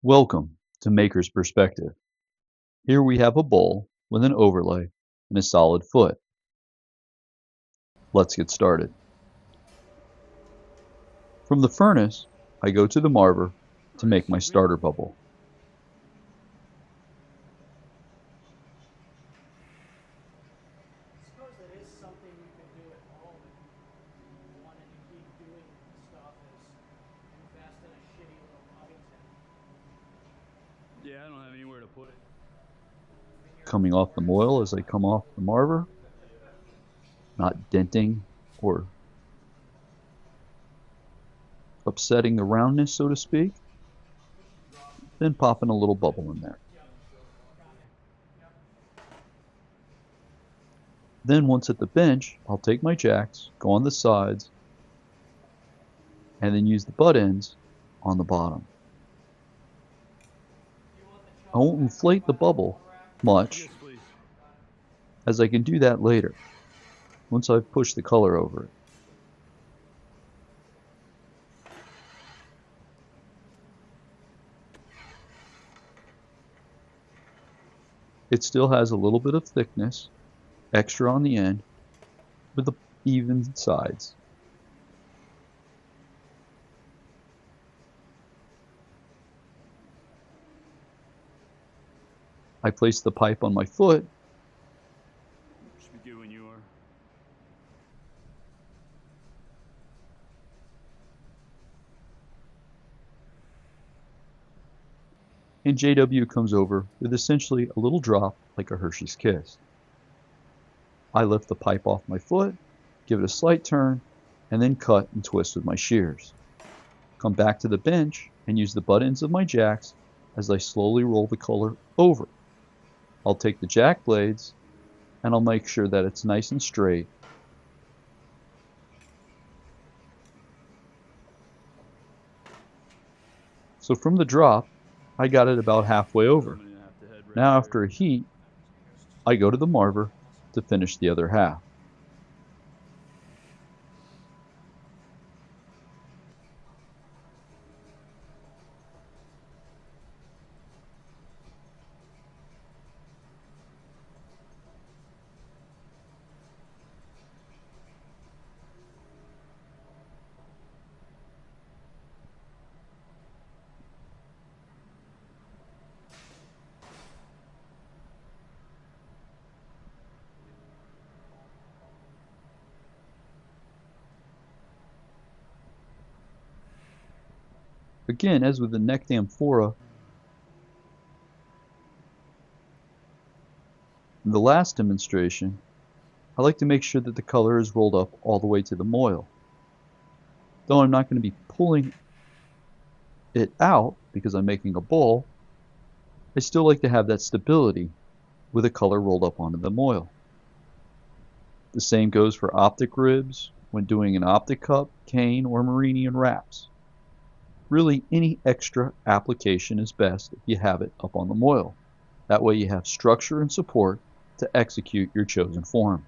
Welcome to Maker's Perspective. Here we have a bowl with an overlay and a solid foot. Let's get started. From the furnace, I go to the marver to make my starter bubble. I suppose that is something you could do at home if you wanted to keep doing stuff is invest in a shitty little Covington. Yeah, I don't have anywhere to put it. Coming off the moil as I come off the marver, not denting or upsetting the roundness, so to speak, then popping a little bubble in there. Then once at the bench, I'll take my jacks, go on the sides, and then use the butt ends on the bottom. I won't inflate the bubble much, Yes, please. as I can do that later, once I've pushed the color over it. It still has a little bit of thickness, extra on the end, with the even sides. I place the pipe on my foot, Should be good when you are. and JW comes over with essentially a little drop like a Hershey's Kiss. I lift the pipe off my foot, give it a slight turn, and then cut and twist with my shears. Come back to the bench and use the butt ends of my jacks as I slowly roll the color over. I'll take the jack blades and I'll make sure that it's nice and straight. So from the drop, I got it about halfway over. I'm gonna have to head right Now there. after a heat, I go to the marver to finish the other half. Again, as with the neck amphora, in the last demonstration, I like to make sure that the color is rolled up all the way to the moil. Though I'm not going to be pulling it out because I'm making a bowl, I still like to have that stability with the color rolled up onto the moil. The same goes for optic ribs when doing an optic cup, cane, or Meridian wraps. Really, any extra application is best if you have it up on the moil. That way you have structure and support to execute your chosen form.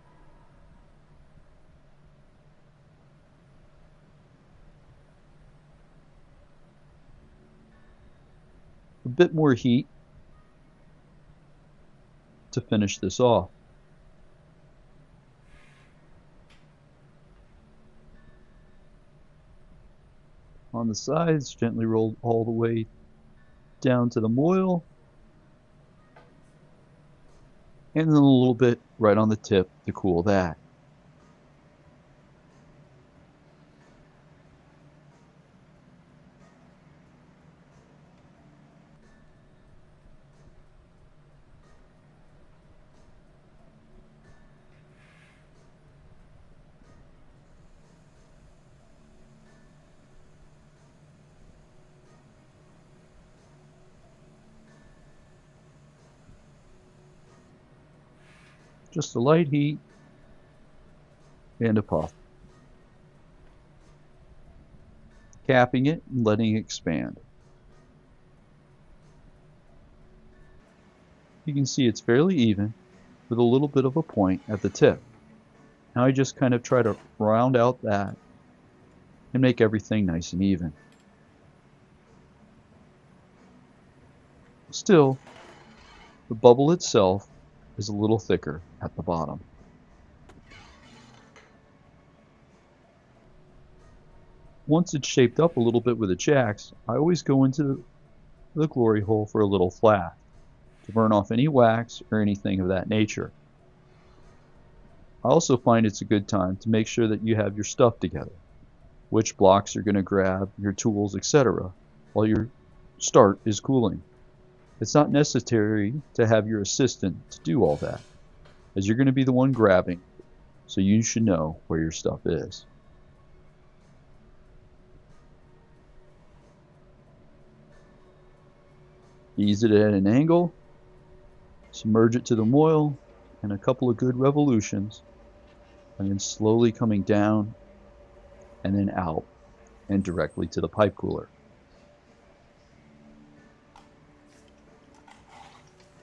A bit more heat to finish this off. On the sides, gently rolled all the way down to the moil, and then a little bit right on the tip to cool that. Just a light heat and a puff. Capping it and letting it expand. You can see it's fairly even with a little bit of a point at the tip. Now I just kind of try to round out that and make everything nice and even. Still, the bubble itself is a little thicker at the bottom. Once it's shaped up a little bit with the jacks, I always go into the glory hole for a little flash to burn off any wax or anything of that nature. I also find it's a good time to make sure that you have your stuff together, which blocks you're going to grab, your tools, etc., while your start is cooling. It's not necessary to have your assistant to do all that, as you're going to be the one grabbing, so you should know where your stuff is. Ease it at an angle, submerge it to the moil, and a couple of good revolutions, and then slowly coming down and then out and directly to the pipe cooler.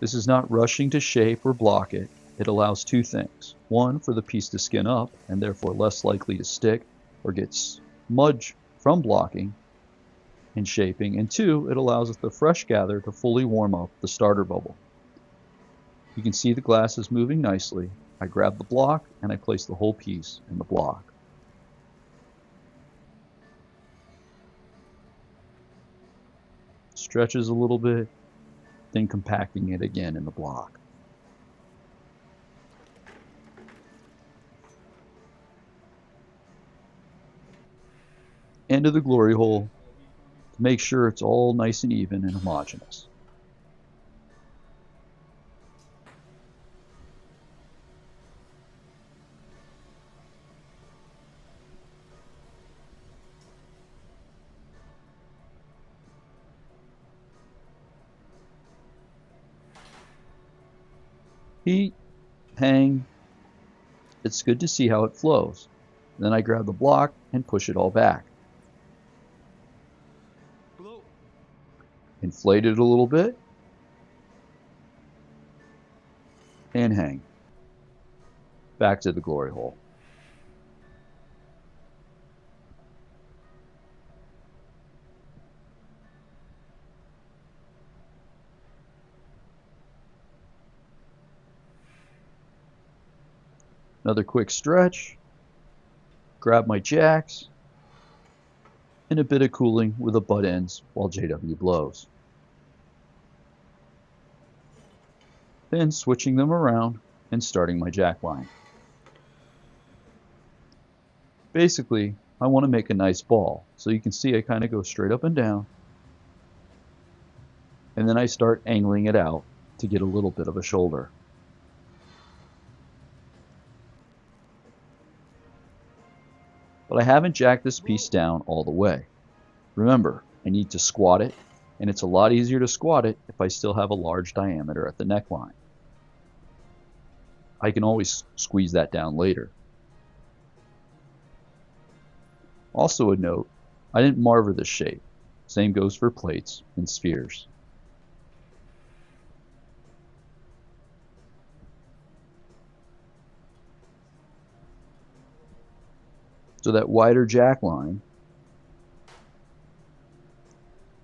This is not rushing to shape or block it. It allows two things. One, for the piece to skin up and therefore less likely to stick or get smudge from blocking and shaping. And two, it allows the fresh gather to fully warm up the starter bubble. You can see the glass is moving nicely. I grab the block and I place the whole piece in the block. Stretches a little bit, then compacting it again in the block. End of the glory hole to make sure it's all nice and even and homogeneous. Heat, hang, it's good to see how it flows. Then I grab the block and push it all back. Inflate it a little bit and hang. Back to the glory hole. Another quick stretch, grab my jacks, and a bit of cooling with the butt ends while JW blows. Then switching them around and starting my jack line. Basically, I want to make a nice ball, so you can see I kind of go straight up and down, and then I start angling it out to get a little bit of a shoulder. But I haven't jacked this piece down all the way. Remember, I need to squat it, and it's a lot easier to squat it if I still have a large diameter at the neckline. I can always squeeze that down later. Also a note, I didn't marver this shape. Same goes for plates and spheres. So that wider jack line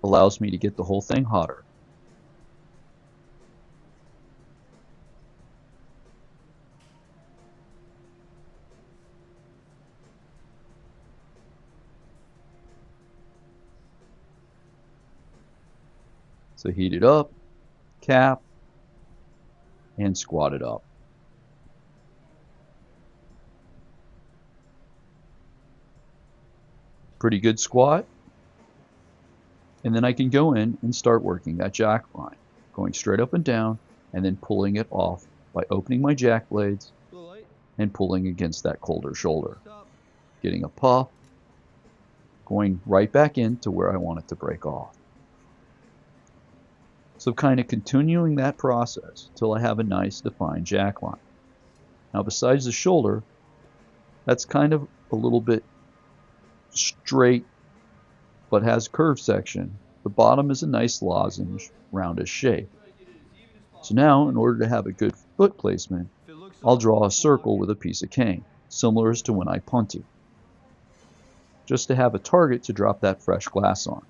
allows me to get the whole thing hotter. So heat it up, cap, and squat it up. Pretty good squat. And then I can go in and start working that jack line, going straight up and down and then pulling it off by opening my jack blades and pulling against that colder shoulder. Getting a puff, going right back into where I want it to break off. So kind of continuing that process till I have a nice defined jack line. Now besides the shoulder, that's kind of a little bit straight but has curved section. The bottom is a nice lozenge, roundish shape. So now, in order to have a good foot placement, I'll draw a circle with a piece of cane, similar as to when I punty, just to have a target to drop that fresh glass on.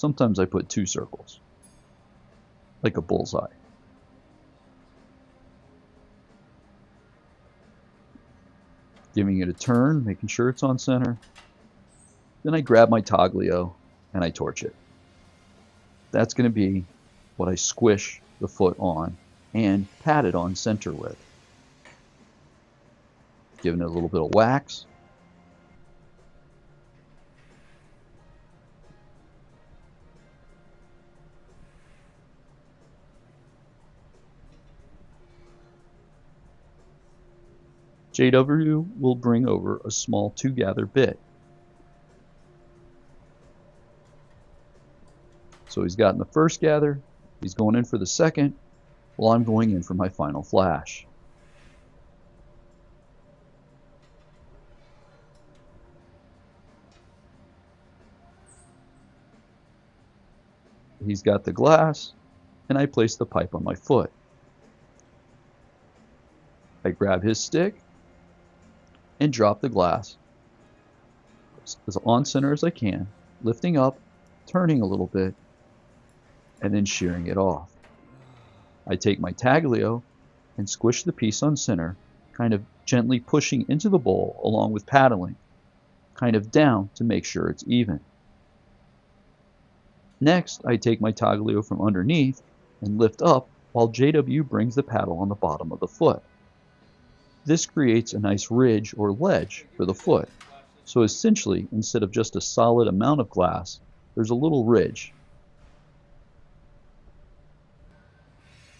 Sometimes I put 2 circles, like a bullseye. Giving it a turn, making sure it's on center. Then I grab my taglio and I torch it. That's going to be what I squish the foot on and pat it on center with. Giving it a little bit of wax. JW will bring over a small 2-gather bit. So he's gotten the first gather, he's going in for the second, while I'm going in for my final flash. He's got the glass, and I place the pipe on my foot. I grab his stick and drop the glass as on center as I can, lifting up, turning a little bit, and then shearing it off. I take my taglio and squish the piece on center, kind of gently pushing into the bowl along with paddling, kind of down to make sure it's even. Next, I take my taglio from underneath and lift up while JW brings the paddle on the bottom of the foot. This creates a nice ridge or ledge for the foot. So essentially, instead of just a solid amount of glass, there's a little ridge.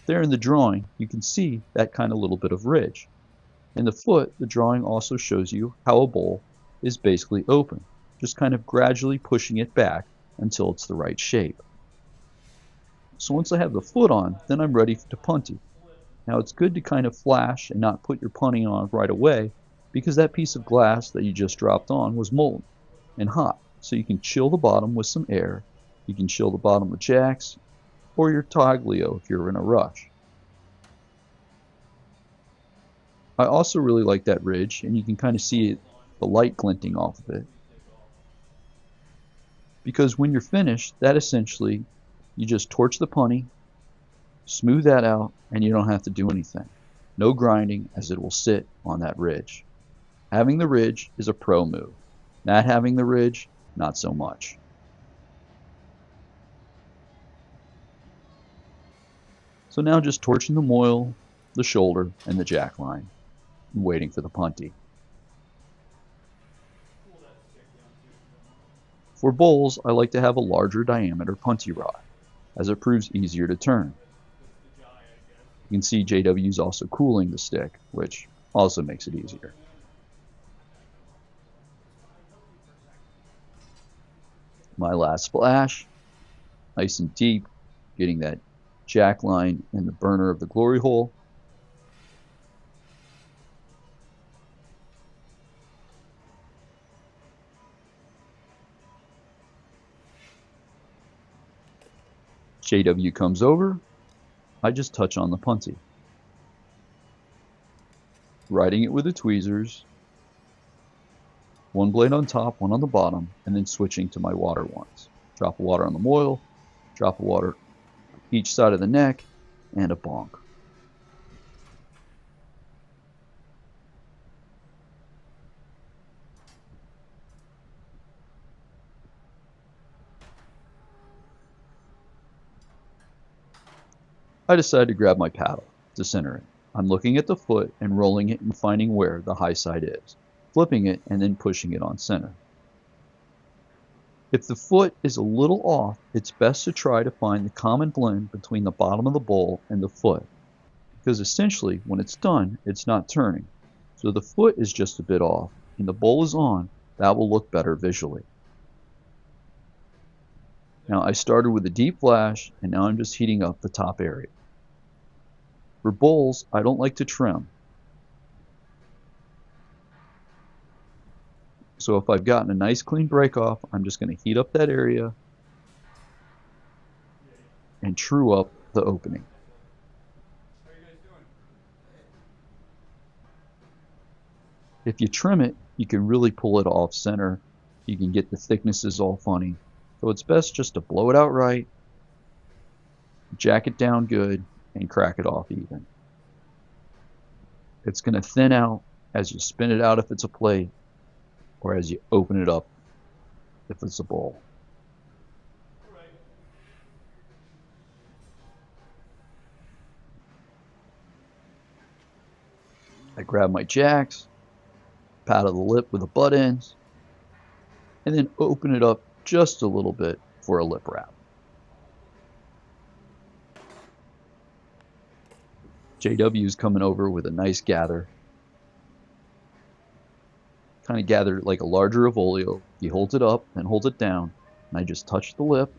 There in the drawing, you can see that kind of little bit of ridge. In the foot, the drawing also shows you how a bowl is basically open, just kind of gradually pushing it back until it's the right shape. So once I have the foot on, then I'm ready to punty. Now it's good to kind of flash and not put your punty on right away, because that piece of glass that you just dropped on was molten and hot. So you can chill the bottom with some air, you can chill the bottom with jacks, or your taglio if you're in a rush. I also really like that ridge, and you can kind of see the light glinting off of it. Because when you're finished, that essentially, you just torch the punty, smooth that out, and you don't have to do anything. No grinding, as it will sit on that ridge. Having the ridge is a pro move. Not having the ridge, not so much. So now just torching the moil, the shoulder, and the jack line, and waiting for the punty. For bowls, I like to have a larger diameter punty rod, as it proves easier to turn. You can see JW's also cooling the stick, which also makes it easier. My last splash, nice and deep, getting that jack line in the burner of the glory hole. JW comes over, I just touch on the punty. Riding it with the tweezers, one blade on top, one on the bottom, and then switching to my water ones. Drop of water on the moil, drop of water each side of the neck, and a bonk. I decide to grab my paddle to center it. I'm looking at the foot and rolling it and finding where the high side is, flipping it and then pushing it on center. If the foot is a little off, it's best to try to find the common blend between the bottom of the bowl and the foot, because essentially when it's done, it's not turning. So if the foot is just a bit off and the bowl is on, that will look better visually. Now I started with a deep flash and now I'm just heating up the top area. For bowls, I don't like to trim. So if I've gotten a nice clean break off, I'm just going to heat up that area and true up the opening. If you trim it, you can really pull it off center. You can get the thicknesses all funny. So it's best just to blow it out right, jack it down good, and crack it off even. It's going to thin out as you spin it out if it's a plate, or as you open it up if it's a bowl. I grab my jacks, paddle the lip with the butt ends, and then open it up just a little bit for a lip wrap. JW is coming over with a nice gather. Kind of gather like a larger Avolio. He holds it up and holds it down, and I just touch the lip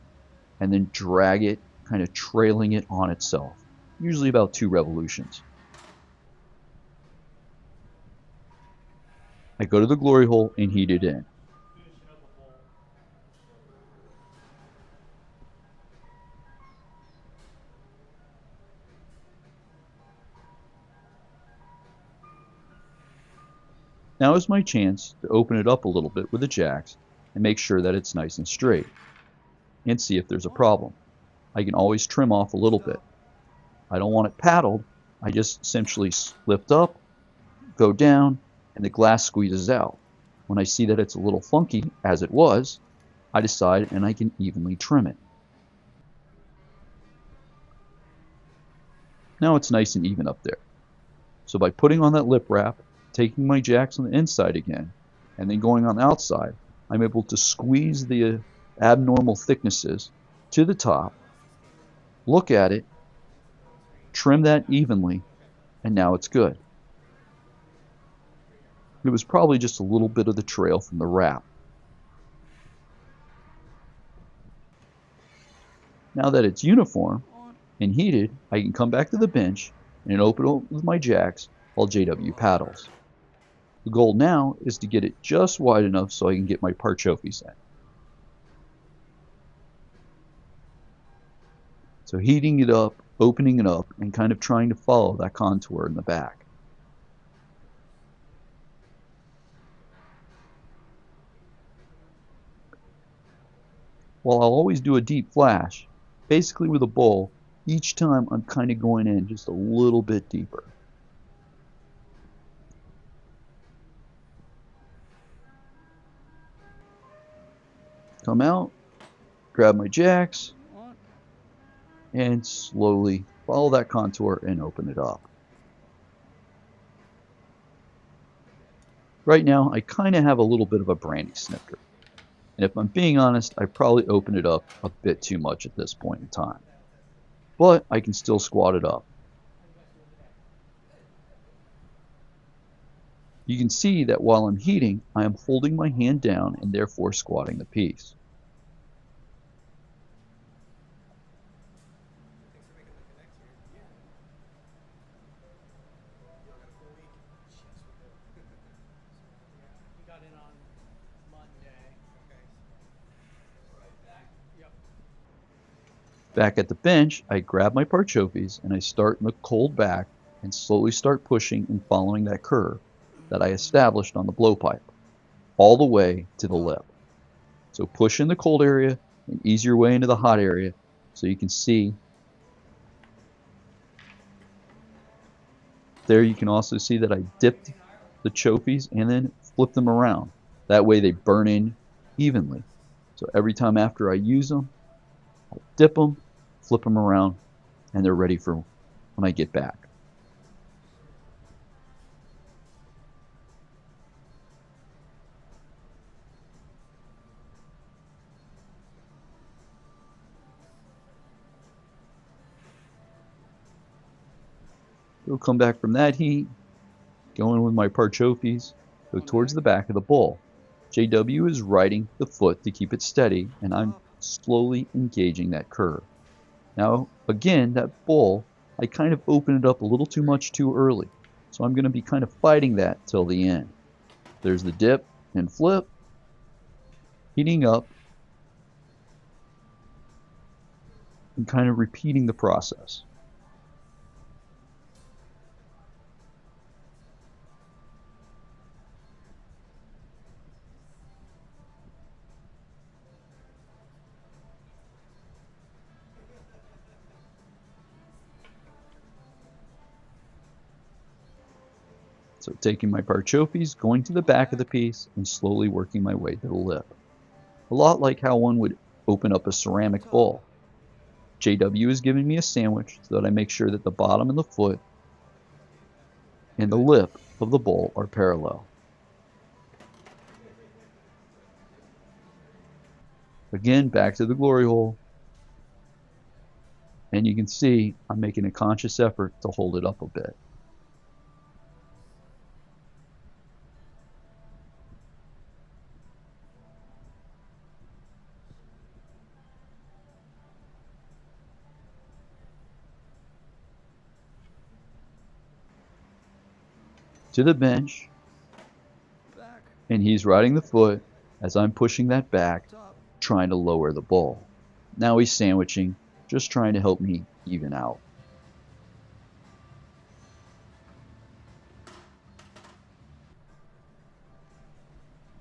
and then drag it, kind of trailing it on itself, usually about 2 revolutions. I go to the glory hole and heat it in. Now is my chance to open it up a little bit with the jacks and make sure that it's nice and straight, and see if there's a problem. I can always trim off a little bit. I don't want it paddled, I just essentially lift up, go down, and the glass squeezes out. When I see that it's a little funky, as it was, I decide and I can evenly trim it. Now it's nice and even up there. So by putting on that lip wrap, taking my jacks on the inside again, and then going on the outside, I'm able to squeeze the abnormal thicknesses to the top, look at it, trim that evenly, and now it's good. It was probably just a little bit of the trail from the wrap. Now that it's uniform and heated, I can come back to the bench and open it with my jacks while JW paddles. The goal now is to get it just wide enough so I can get my parchofis in. So heating it up, opening it up, and kind of trying to follow that contour in the back. While I'll always do a deep flash, basically with a bowl, each time I'm kind of going in just a little bit deeper. Come out, grab my jacks, and slowly follow that contour and open it up. Right now, I kind of have a little bit of a brandy snifter. And if I'm being honest, I probably opened it up a bit too much at this point in time. But I can still squat it up. You can see that while I'm heating, I am holding my hand down and therefore squatting the piece. He got in on Monday. Yep. Back at the bench, I grab my parchofis and I start in the cold back and slowly start pushing and following that curve that I established on the blowpipe, all the way to the lip. So push in the cold area and ease your way into the hot area so you can see. There you can also see that I dipped the chofis and then flip them around. That way they burn in evenly. So every time after I use them, I'll dip them, flip them around, and they're ready for when I get back. We'll come back from that heat, go in with my parchofis, go towards the back of the bowl. JW is riding the foot to keep it steady, and I'm slowly engaging that curve. Now, again, that bowl, I kind of opened it up a little too much too early, so I'm going to be kind of fighting that till the end. There's the dip and flip, heating up, and kind of repeating the process. So taking my parchopes, going to the back of the piece, and slowly working my way to the lip. A lot like how one would open up a ceramic bowl. JW is giving me a sandwich so that I make sure that the bottom of the foot and the lip of the bowl are parallel. Again, back to the glory hole. And you can see I'm making a conscious effort to hold it up a bit. To the bench, and he's riding the foot as I'm pushing that back, trying to lower the bowl. Now he's sandwiching, just trying to help me even out.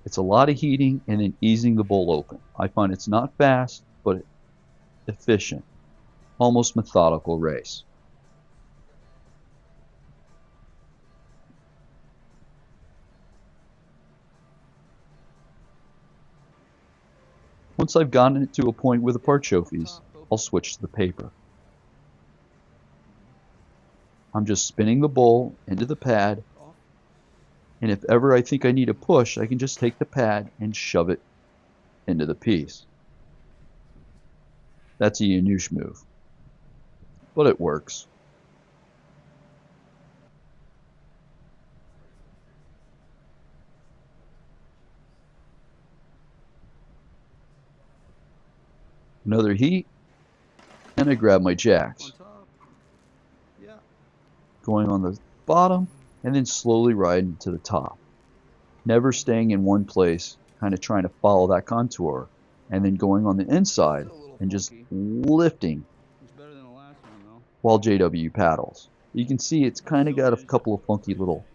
It's a lot of heating and then easing the bowl open. I find it's not fast, but efficient, almost methodical race. Once I've gotten it to a point with the parchopes, I'll switch to the paper. I'm just spinning the bowl into the pad, and if ever I think I need a push, I can just take the pad and shove it into the piece. That's a Yanush move, but it works. Another heat, and I grab my jacks. Going on the bottom, and then slowly riding to the top. Never staying in one place, kind of trying to follow that contour, and then going on the inside and just lifting while JW paddles. You can see it's kind of got a couple of funky little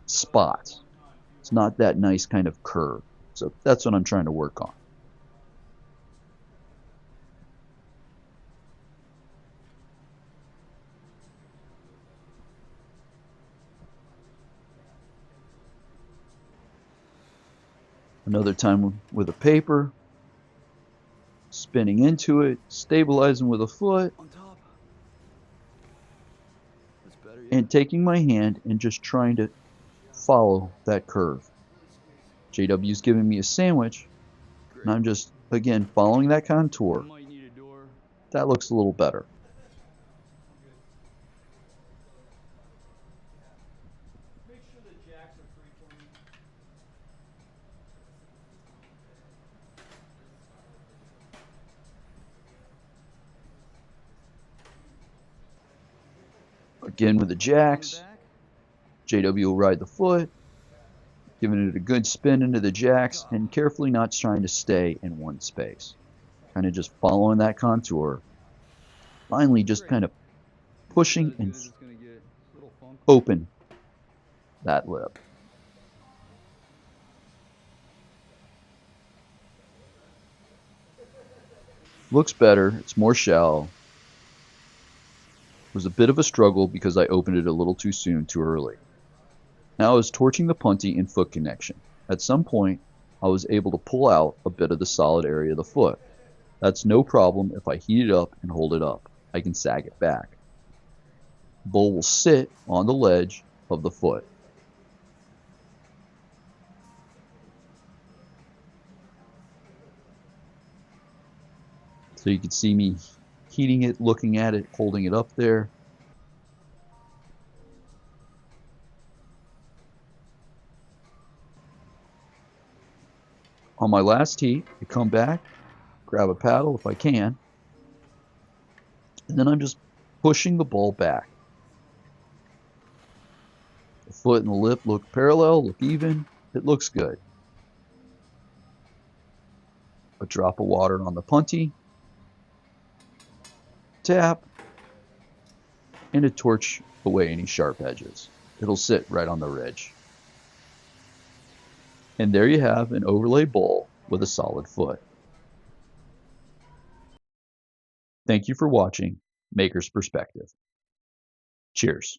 spots. It's not that nice kind of curve. So that's what I'm trying to work on. Another time with a paper, spinning into it, stabilizing with a foot, and taking my hand and just trying to follow that curve. JW's giving me a sandwich, and I'm just, again, following that contour. That looks a little better. Make sure the jacks are free for me. Again with the jacks, JW will ride the foot, giving it a good spin into the jacks, and carefully not trying to stay in one space. Kind of just following that contour. Finally, just kind of pushing and open that lip. Looks better, it's more shallow. It was a bit of a struggle because I opened it a little too soon, too early. Now I was torching the punty and foot connection. At some point, I was able to pull out a bit of the solid area of the foot. That's no problem if I heat it up and hold it up. I can sag it back. The bowl will sit on the ledge of the foot. So you can see me heating it, looking at it, holding it up there. On my last heat, I come back, grab a paddle if I can, and then I'm just pushing the bowl back. The foot and the lip look parallel, look even, it looks good. A drop of water on the punty, tap, and a torch away any sharp edges. It'll sit right on the ridge. And there you have an overlay bowl with a solid foot. Thank you for watching Maker's Perspective. Cheers.